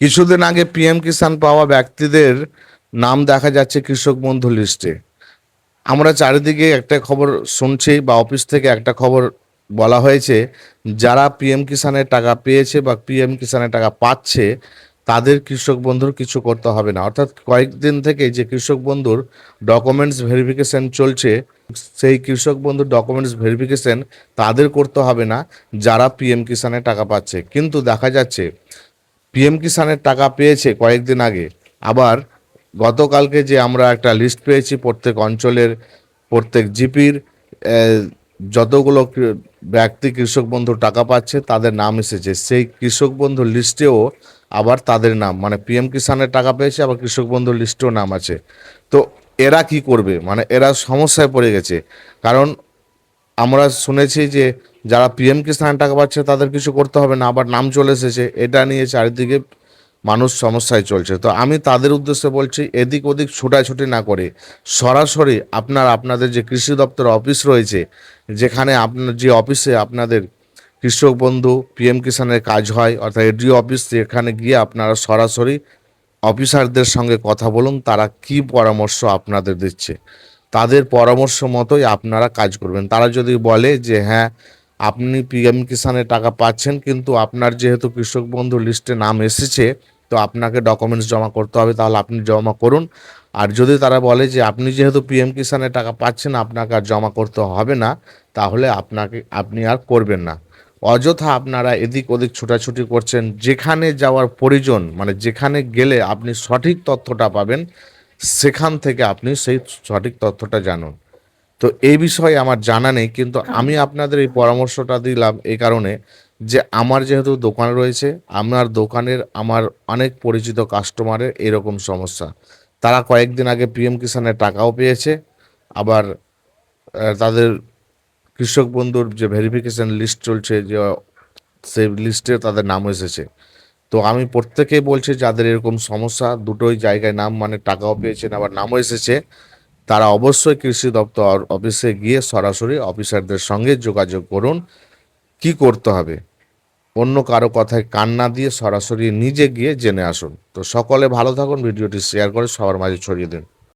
কিছুদিন আগে পিএম কিষাণ পাওয়া ব্যক্তিদের নাম দেখা যাচ্ছে কৃষক বন্ধু লিস্টে। আমরা চারিদিকে একটা খবর শুনছি বা অফিস থেকে একটা খবর বলা হয়েছে, যারা পিএম কিষাণের টাকা পেয়েছে বা পিএম কিষাণের টাকা পাচ্ছে তাদের কৃষক বন্ধুর কিছু করতে হবে না। অর্থাৎ কয়েকদিন থেকে যে কৃষক বন্ধুর ডকুমেন্টস ভেরিফিকেশন চলছে, সেই কৃষক বন্ধুর ডকুমেন্টস ভেরিফিকেশন তাদের করতে হবে না যারা পিএম কিষাণের টাকা পাচ্ছে। কিন্তু দেখা যাচ্ছে পিএম কিষাণের টাকা পেয়েছে কয়েকদিন আগে, আবার গতকালকে যে আমরা একটা লিস্ট পেয়েছি প্রত্যেক অঞ্চলের প্রত্যেক জিপির যতগুলো ব্যক্তি কৃষক বন্ধু টাকা পাচ্ছে তাদের নাম এসেছে, সেই কৃষক বন্ধু লিস্টেও আবার তাদের নাম, মানে পিএম কিষাণের টাকা পেয়েছে আবার কৃষক বন্ধু লিস্টেও নাম আছে। তো এরা কি করবে, মানে এরা সমস্যায় পড়ে গেছে। কারণ আমরা শুনেছি যে যারা পিএম কিষাণ টাকা পাচ্ছে তাদের কিছু করতে হবে না, আবার নাম চলে এসেছে। এটা নিয়ে চারিদিকে মানুষ সমস্যায় চলছে। তো আমি তাদের উদ্দেশ্যে বলছি, এদিক ওদিক ছোটাছুটি না করে সরাসরি আপনাদের যে কৃষি দপ্তর অফিস রয়েছে, যেখানে আপনার যে অফিসে আপনাদের কৃষক বন্ধু পিএম কিষাণের কাজ হয়, অর্থাৎ এডিও অফিস, এখানে গিয়ে আপনারা সরাসরি অফিসারদের সঙ্গে কথা বলুন, তারা কি পরামর্শ আপনাদের দিচ্ছে তাদের পরামর্শ মতোই আপনারা কাজ করবেন। তারা যদি বলে যে হ্যাঁ আপনি পিএম কিষাণের টাকা পাচ্ছেন, কিন্তু আপনার যেহেতু কৃষক বন্ধু লিস্টে নাম এসেছে তো আপনাকে ডকুমেন্টস জমা করতে হবে, তাহলে আপনি জমা করুন। আর যদি তারা বলে যে আপনি যেহেতু পিএম কিষাণের টাকা পাচ্ছেন আপনাকে আর জমা করতে হবে না, তাহলে আপনি আর করবেন না। অযথা আপনারা এদিক ওদিক ছোটাছুটি করছেন। যেখানে যাওয়ার প্রয়োজন, মানে যেখানে গেলে আপনি সঠিক তথ্যটা পাবেন, সেখান থেকে আপনি সেই সঠিক তথ্যটা জানুন। তো এই বিষয়ে আমার জানা নেই, কিন্তু আমি আপনাদের এই পরামর্শটা দিলাম এই কারণে যে আমার যেহেতু দোকান রয়েছে, আমার অনেক পরিচিত কাস্টমারের এরকম সমস্যা। তারা কয়েকদিন আগে পিএম কিষাণের টাকাও পেয়েছে, আবার তাদের কৃষক বন্ধুর যে ভেরিফিকেশন লিস্ট চলছে, যে সেই লিস্টে তাদের নাম এসেছে। তো আমি প্রত্যেকেই বলছি যাদের এরকম সমস্যা, দুটোই জায়গায় নাম, মানে টাকাও পেয়েছেন আবার নামও এসেছে, তারা অবশ্যই কৃষি দপ্তর অফিসে গিয়ে সরাসরি অফিসারদের সঙ্গে যোগাযোগ করুন। কি করতে হবে, অন্য কারো কথায় কান না দিয়ে সরাসরি নিজে গিয়ে জেনে আসুন। তো সকলে ভালো থাকুন, ভিডিওটি শেয়ার করে সবার মাঝে ছড়িয়ে দিন।